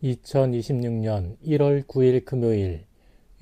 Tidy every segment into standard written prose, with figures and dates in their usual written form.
2026년 1월 9일 금요일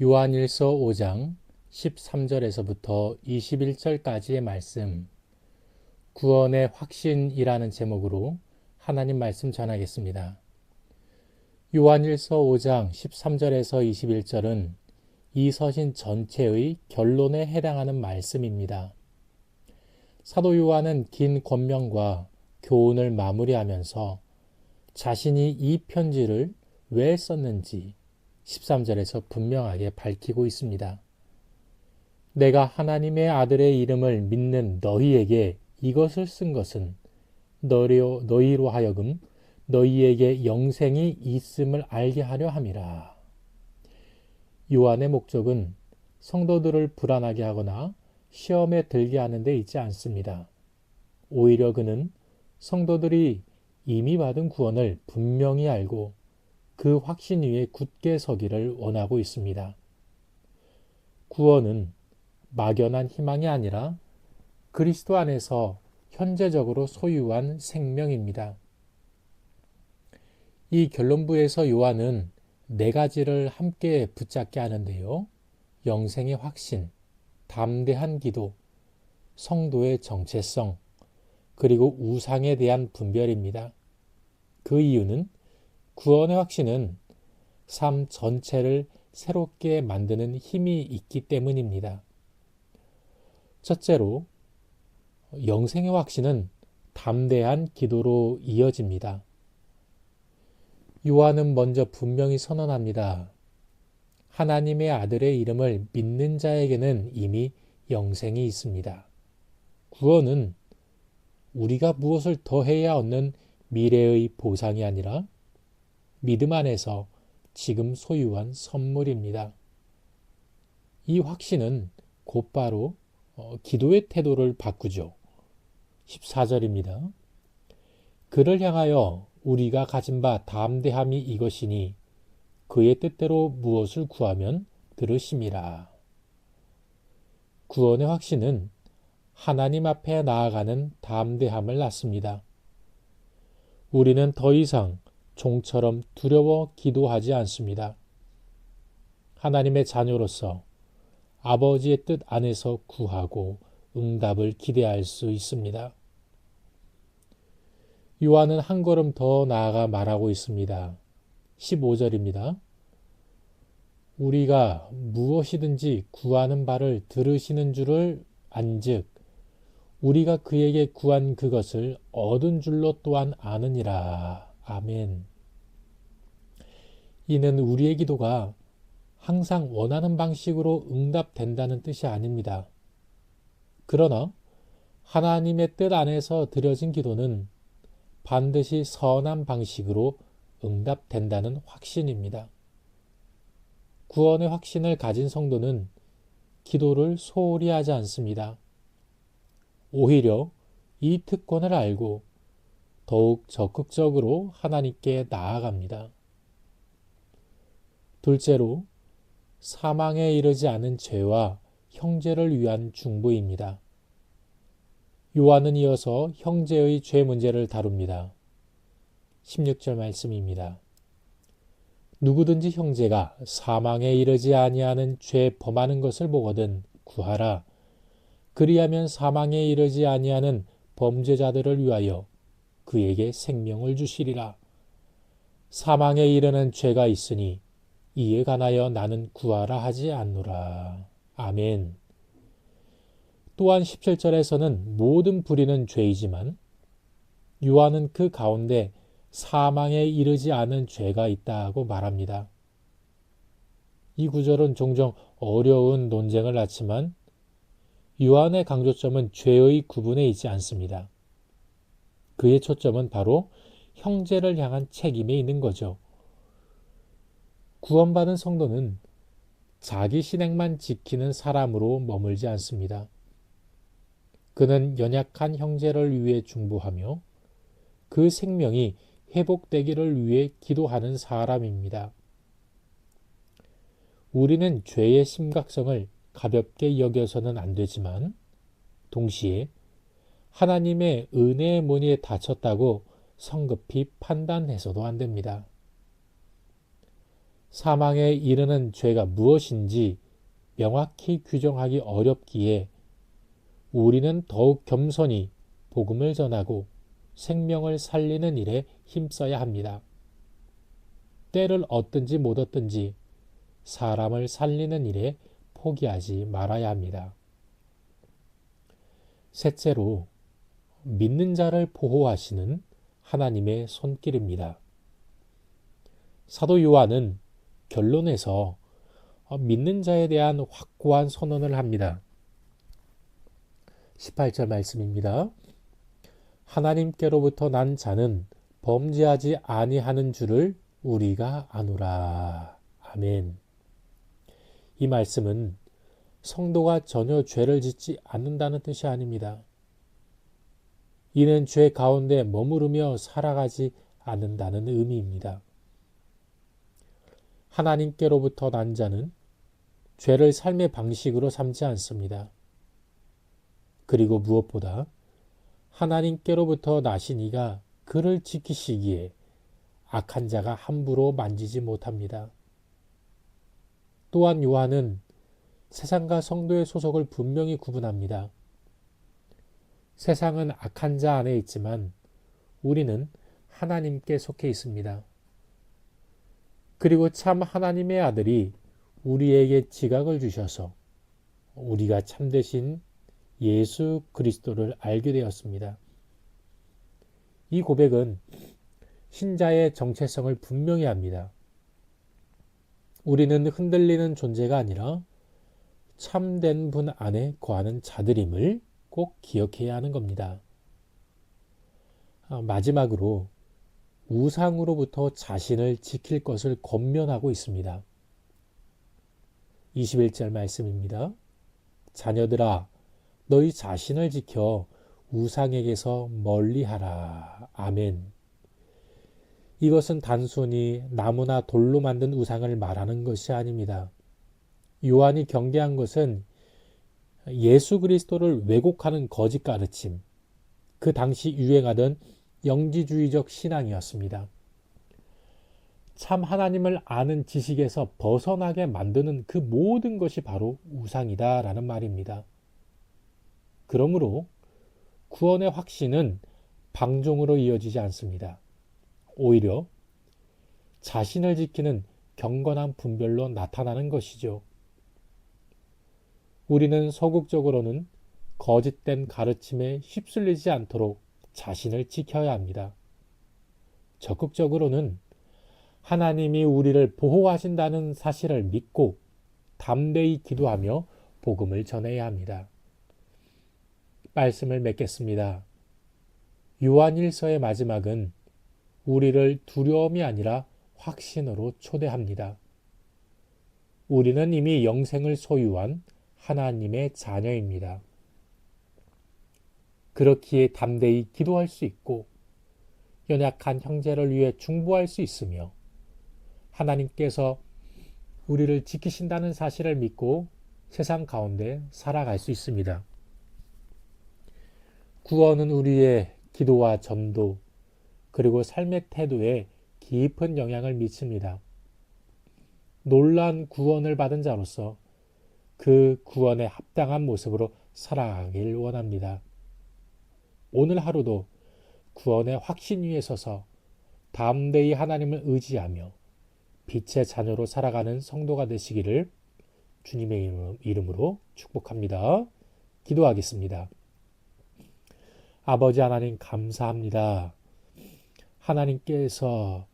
요한일서 5장 13절에서부터 21절까지의 말씀, 구원의 확신이라는 제목으로 하나님 말씀 전하겠습니다. 요한일서 5장 13절에서 21절은 이 서신 전체의 결론에 해당하는 말씀입니다. 사도 요한은 긴 권면과 교훈을 마무리하면서 자신이 이 편지를 왜 썼는지 13절에서 분명하게 밝히고 있습니다. 내가 하나님의 아들의 이름을 믿는 너희에게 이것을 쓴 것은 너희로 하여금 너희에게 영생이 있음을 알게 하려 함이라. 요한의 목적은 성도들을 불안하게 하거나 시험에 들게 하는 데 있지 않습니다. 오히려 그는 성도들이 이미 받은 구원을 분명히 알고 그 확신 위에 굳게 서기를 원하고 있습니다. 구원은 막연한 희망이 아니라 그리스도 안에서 현재적으로 소유한 생명입니다. 이 결론부에서 요한은 네 가지를 함께 붙잡게 하는데요. 영생의 확신, 담대한 기도, 성도의 정체성, 그리고 우상에 대한 분별입니다. 그 이유는 구원의 확신은 삶 전체를 새롭게 만드는 힘이 있기 때문입니다. 첫째로, 영생의 확신은 담대한 기도로 이어집니다. 요한은 먼저 분명히 선언합니다. 하나님의 아들의 이름을 믿는 자에게는 이미 영생이 있습니다. 구원은 우리가 무엇을 더해야 얻는 미래의 보상이 아니라 믿음 안에서 지금 소유한 선물입니다. 이 확신은 곧바로 기도의 태도를 바꾸죠. 14절입니다. 그를 향하여 우리가 가진 바 담대함이 이것이니 그의 뜻대로 무엇을 구하면 들으심이라. 구원의 확신은 하나님 앞에 나아가는 담대함을 낳습니다. 우리는 더 이상 종처럼 두려워 기도하지 않습니다. 하나님의 자녀로서 아버지의 뜻 안에서 구하고 응답을 기대할 수 있습니다. 요한은 한 걸음 더 나아가 말하고 있습니다. 15절입니다. 우리가 무엇이든지 구하는 바를 들으시는 줄을 안즉 우리가 그에게 구한 그것을 얻은 줄로 또한 아느니라. 아멘. 이는 우리의 기도가 항상 원하는 방식으로 응답된다는 뜻이 아닙니다. 그러나 하나님의 뜻 안에서 드려진 기도는 반드시 선한 방식으로 응답된다는 확신입니다. 구원의 확신을 가진 성도는 기도를 소홀히 하지 않습니다. 오히려 이 특권을 알고 더욱 적극적으로 하나님께 나아갑니다. 둘째로, 사망에 이르지 않은 죄와 형제를 위한 중보입니다. 요한은 이어서 형제의 죄 문제를 다룹니다. 16절 말씀입니다. 누구든지 형제가 사망에 이르지 아니하는 죄 범하는 것을 보거든 구하라. 그리하면 사망에 이르지 아니하는 범죄자들을 위하여 그에게 생명을 주시리라. 사망에 이르는 죄가 있으니 이에 관하여 나는 구하라 하지 않노라. 아멘. 또한 17절에서는 모든 불의는 죄이지만 요한은 그 가운데 사망에 이르지 않은 죄가 있다고 말합니다. 이 구절은 종종 어려운 논쟁을 낳지만 요한의 강조점은 죄의 구분에 있지 않습니다. 그의 초점은 바로 형제를 향한 책임에 있는 거죠. 구원받은 성도는 자기 신앙만 지키는 사람으로 머물지 않습니다. 그는 연약한 형제를 위해 중보하며 그 생명이 회복되기를 위해 기도하는 사람입니다. 우리는 죄의 심각성을 가볍게 여겨서는 안 되지만 동시에 하나님의 은혜의 문이 닫혔다고 성급히 판단해서도 안 됩니다. 사망에 이르는 죄가 무엇인지 명확히 규정하기 어렵기에 우리는 더욱 겸손히 복음을 전하고 생명을 살리는 일에 힘써야 합니다. 때를 얻든지 못 얻든지 사람을 살리는 일에 포기하지 말아야 합니다. 셋째로, 믿는 자를 보호하시는 하나님의 손길입니다. 사도 요한은 결론에서 믿는 자에 대한 확고한 선언을 합니다. 18절 말씀입니다. 하나님께로부터 난 자는 범죄하지 아니하는 줄을 우리가 아노라. 아멘. 이 말씀은 성도가 전혀 죄를 짓지 않는다는 뜻이 아닙니다. 이는 죄 가운데 머무르며 살아가지 않는다는 의미입니다. 하나님께로부터 난 자는 죄를 삶의 방식으로 삼지 않습니다. 그리고 무엇보다 하나님께로부터 나신 이가 그를 지키시기에 악한 자가 함부로 만지지 못합니다. 또한 요한은 세상과 성도의 소속을 분명히 구분합니다. 세상은 악한 자 안에 있지만 우리는 하나님께 속해 있습니다. 그리고 참 하나님의 아들이 우리에게 지각을 주셔서 우리가 참되신 예수 그리스도를 알게 되었습니다. 이 고백은 신자의 정체성을 분명히 합니다. 우리는 흔들리는 존재가 아니라 참된 분 안에 거하는 자들임을 꼭 기억해야 하는 겁니다. 마지막으로 우상으로부터 자신을 지킬 것을 권면하고 있습니다. 21절 말씀입니다. 자녀들아, 너희 자신을 지켜 우상에게서 멀리하라. 아멘. 이것은 단순히 나무나 돌로 만든 우상을 말하는 것이 아닙니다. 요한이 경계한 것은 예수 그리스도를 왜곡하는 거짓 가르침, 그 당시 유행하던 영지주의적 신앙이었습니다. 참 하나님을 아는 지식에서 벗어나게 만드는 그 모든 것이 바로 우상이다라는 말입니다. 그러므로 구원의 확신은 방종으로 이어지지 않습니다. 오히려 자신을 지키는 경건한 분별로 나타나는 것이죠. 우리는 소극적으로는 거짓된 가르침에 휩쓸리지 않도록 자신을 지켜야 합니다. 적극적으로는 하나님이 우리를 보호하신다는 사실을 믿고 담대히 기도하며 복음을 전해야 합니다. 말씀을 맺겠습니다. 요한일서의 마지막은 우리를 두려움이 아니라 확신으로 초대합니다. 우리는 이미 영생을 소유한 하나님의 자녀입니다. 그렇기에 담대히 기도할 수 있고 연약한 형제를 위해 중보할 수 있으며 하나님께서 우리를 지키신다는 사실을 믿고 세상 가운데 살아갈 수 있습니다. 구원은 우리의 기도와 전도 그리고 삶의 태도에 깊은 영향을 미칩니다. 놀라운 구원을 받은 자로서 그 구원에 합당한 모습으로 살아가길 원합니다. 오늘 하루도 구원의 확신 위에 서서 담대히 하나님을 의지하며 빛의 자녀로 살아가는 성도가 되시기를 주님의 이름으로 축복합니다. 기도하겠습니다. 아버지 하나님 감사합니다. 하나님께서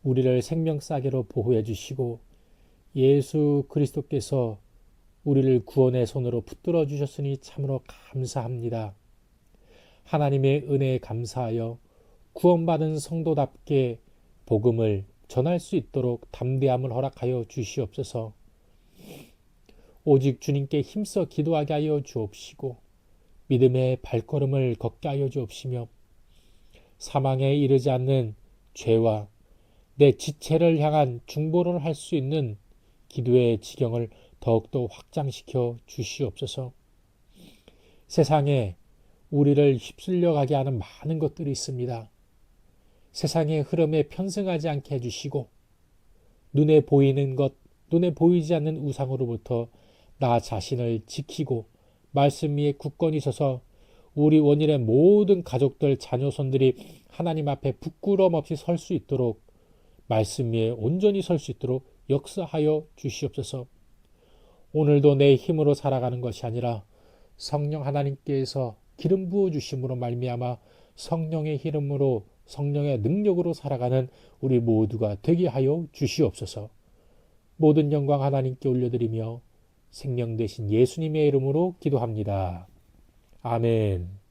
우리를 생명싸개로 보호해 주시고 예수 그리스도께서 우리를 구원의 손으로 붙들어 주셨으니 참으로 감사합니다. 하나님의 은혜에 감사하여 구원받은 성도답게 복음을 전할 수 있도록 담대함을 허락하여 주시옵소서. 오직 주님께 힘써 기도하게 하여 주옵시고 믿음의 발걸음을 걷게 하여 주옵시며 사망에 이르지 않는 죄와 내 지체를 향한 중보를 할 수 있는 기도의 지경을 더욱더 확장시켜 주시옵소서. 세상에 우리를 휩쓸려 가게 하는 많은 것들이 있습니다. 세상의 흐름에 편승하지 않게 해주시고 눈에 보이는 것, 눈에 보이지 않는 우상으로부터 나 자신을 지키고 말씀 위에 굳건히 서서 우리 원일의 모든 가족들, 자녀손들이 하나님 앞에 부끄러움 없이 설 수 있도록 말씀 위에 온전히 설 수 있도록 역사하여 주시옵소서. 오늘도 내 힘으로 살아가는 것이 아니라 성령 하나님께서 기름 부어 주심으로 말미암아 성령의 이름으로 성령의 능력으로 살아가는 우리 모두가 되게 하여 주시옵소서. 모든 영광 하나님께 올려드리며 생명 되신 예수님의 이름으로 기도합니다. 아멘.